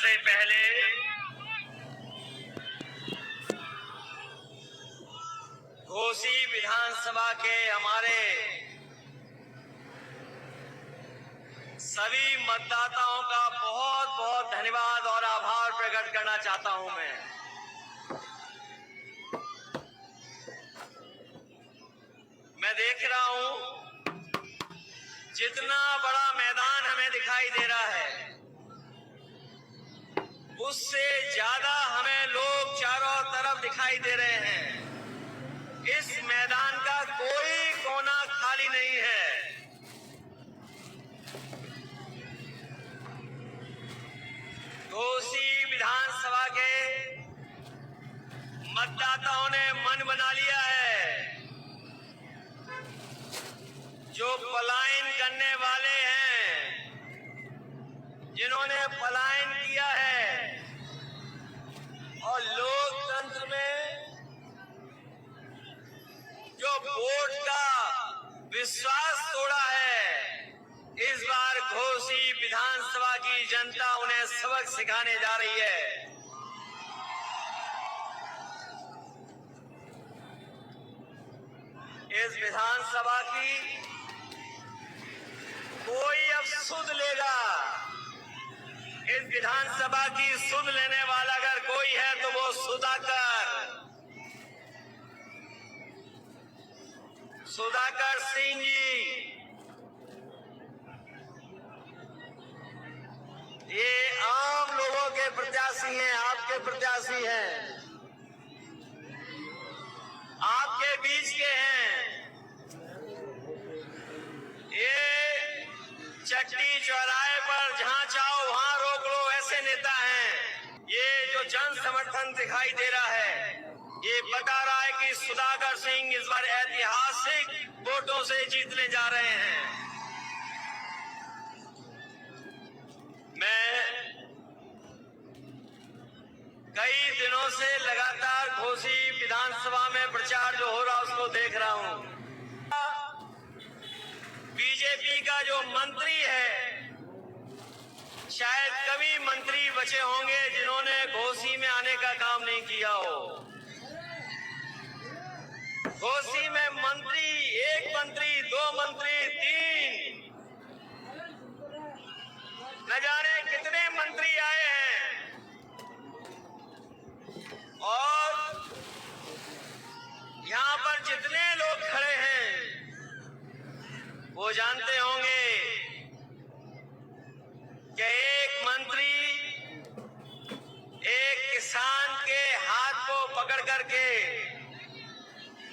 से पहले घोसी विधानसभा के हमारे सभी मतदाताओं का बहुत बहुत धन्यवाद और आभार प्रकट करना चाहता हूं। मैं देख रहा हूं जितना बड़ा मैदान हमें दिखाई दे रहा है, उससे ज्यादा हमें लोग चारों तरफ दिखाई दे रहे हैं। इस मैदान का कोई कोना खाली नहीं है। घोसी विधानसभा के मतदाताओं ने मन बना लिया है। जो पलायन करने वाले हैं, जिन्होंने पलायन किया है और लोकतंत्र में जो वोट का विश्वास तोड़ा है, इस बार घोसी विधानसभा की जनता उन्हें सबक सिखाने जा रही है। इस विधानसभा की कोई अब सुध लेगा। इस विधानसभा की सुध लेने वाला अगर कोई है तो वो सुधाकर सिंह जी। ये आम लोगों के प्रत्याशी हैं, आपके प्रत्याशी हैं, आपके बीच के हैं। ये चट्टी चौराहे पर जहां चाहो वहां रोक लो, ऐसे नेता हैं। ये जो जन समर्थन दिखाई दे रहा है, ये बता रहा है कि सुधाकर सिंह इस बार ऐतिहासिक वोटों से जीतने जा रहे हैं। मैं कई दिनों से लगातार घोसी विधानसभा में प्रचार जो हो रहा उसको देख रहा हूं। बीजेपी का जो मंत्री है, शायद कभी मंत्री बचे होंगे जिन्होंने घोसी में आने का काम नहीं किया हो। घोसी में मंत्री, एक मंत्री, दो मंत्री, तीन, न जाने कितने मंत्री आए हैं। और यहां पर जितने लोग खड़े हैं वो जानते होंगे कि एक मंत्री एक किसान के हाथ को पकड़ करके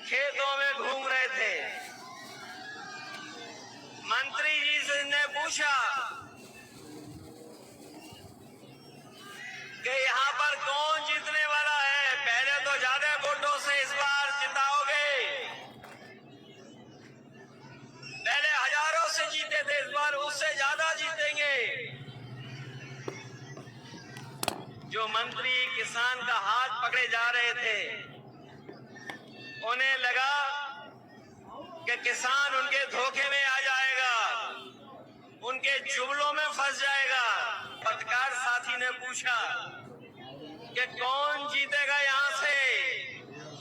खेतों में घूम रहे थे। मंत्री जी से ने पूछा कि यहाँ पर कौन जीतने वाला है। पहले तो ज्यादा वोटों से इस बार जिताओगे, पहले हजारों से जीते थे, इस बार उससे ज्यादा जीतेंगे। जो मंत्री किसान का हाथ पकड़े जा रहे थे, उन्हें लगा कि किसान उनके धोखे में आ जाएगा, उनके जुगलों में फंस जाएगा। पत्रकार साथी ने पूछा कि कौन जीतेगा यहाँ से।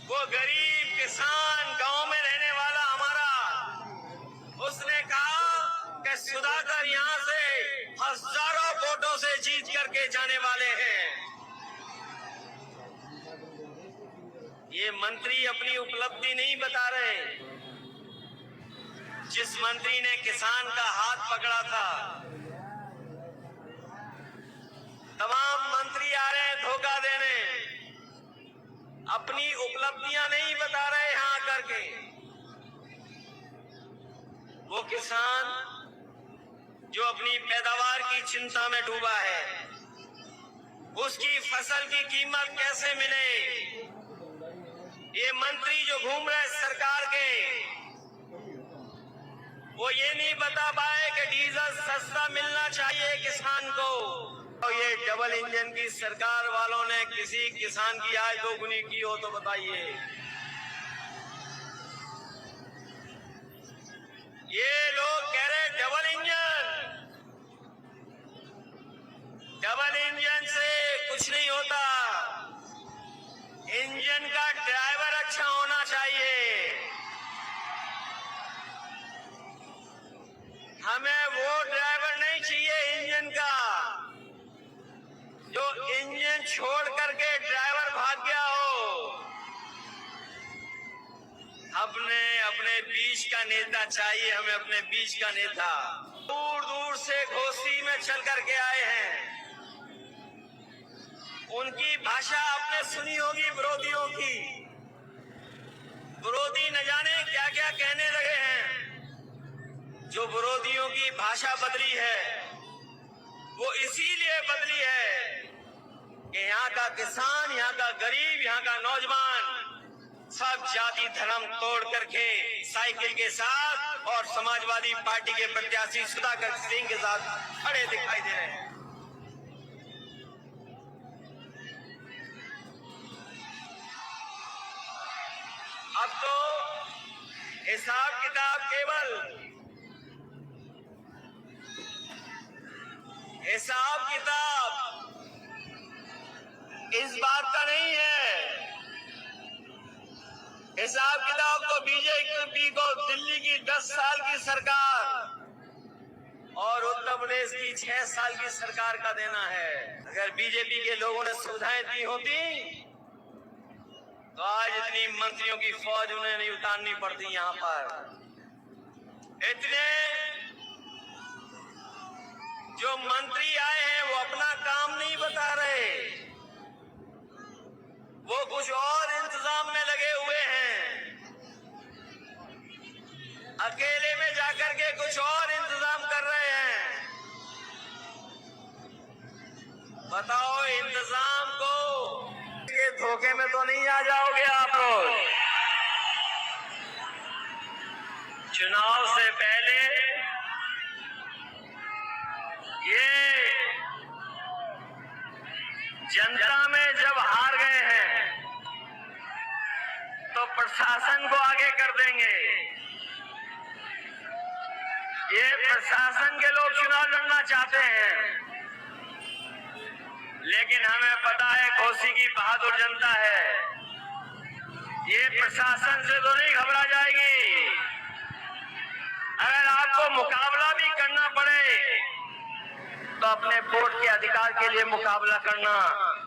वो गरीब किसान, गांव में रहने वाला हमारा, उसने कहा कि सुधाकर यहाँ से हजारों वोटों से जीत करके जाने वाले हैं। ये मंत्री अपनी उपलब्धि नहीं बता रहे। जिस मंत्री ने किसान का हाथ पकड़ा था, तमाम मंत्री आ रहे हैं धोखा देने, अपनी उपलब्धियां नहीं बता रहे यहां करके। वो किसान जो अपनी पैदावार की चिंता में डूबा है, उसकी फसल की कीमत कैसे मिले। ये मंत्री जो घूम रहे सरकार के, वो ये नहीं बता पाए कि डीजल सस्ता मिलना चाहिए किसान को। और ये डबल इंजन की सरकार वालों ने किसी किसान की आय दोगुनी की हो तो बताइए। ये लोग कह रहे डबल इंजन से इंजन का ड्राइवर अच्छा होना चाहिए। हमें वो ड्राइवर नहीं चाहिए इंजन का जो इंजन छोड़ करके ड्राइवर भाग गया हो। अपने बीच का नेता चाहिए, हमें अपने बीच का नेता। दूर दूर से घोसी में चल करके आए हैं। उनकी भाषा आपने सुनी होगी विरोधियों की। विरोधी न जाने क्या क्या कहने लगे हैं। जो विरोधियों की भाषा बदली है वो इसीलिए बदली है कि यहाँ का किसान, यहाँ का गरीब, यहाँ का नौजवान सब जाति धर्म तोड़ करके साइकिल के साथ और समाजवादी पार्टी के प्रत्याशी सुधाकर सिंह के साथ खड़े दिखाई दे रहे हैं। अब तो हिसाब किताब इस बात का नहीं है। हिसाब किताब तो बीजेपी को दिल्ली की 10 साल की सरकार और उत्तर प्रदेश की 6 साल की सरकार का देना है। अगर बीजेपी के लोगों ने सुविधाएं दी होती तो आज इतनी मंत्रियों की फौज उन्हें नहीं उतारनी पड़ती। यहाँ पर इतने जो मंत्री आए हैं वो अपना काम नहीं बता रहे, वो कुछ और इंतजाम में लगे हुए हैं। अकेले में जाकर के कुछ और इंतजाम कर रहे हैं। बताओ इंतजाम को ये धोखे में तो नहीं आ जाओगे आप लोग। चुनाव से पहले ये जनता में जब हार गए हैं तो प्रशासन को आगे कर देंगे। ये प्रशासन के लोग चुनाव लड़ना चाहते हैं, लेकिन हमें पता है घोसी की बहादुर जनता है, ये प्रशासन से तो नहीं घबरा जाएगी। अगर आपको मुकाबला भी करना पड़े तो अपने वोट के अधिकार के लिए मुकाबला करना,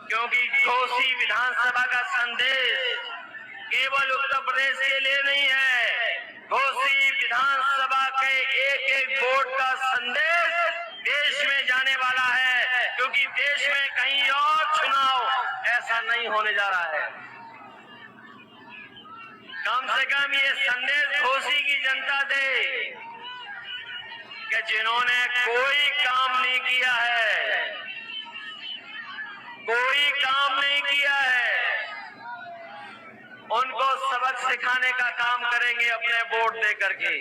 क्योंकि घोसी विधानसभा का संदेश केवल उत्तर प्रदेश के लिए नहीं है। घोसी विधानसभा के एक एक वोट का संदेश देश में जाने वाला है, क्योंकि देश में कहीं और चुनाव ऐसा नहीं होने जा रहा है। कम से कम ये संदेश घोसी की जनता दे कि जिन्होंने कोई काम नहीं किया है, कोई काम नहीं किया है, उनको सबक सिखाने का काम करेंगे अपने वोट दे करके।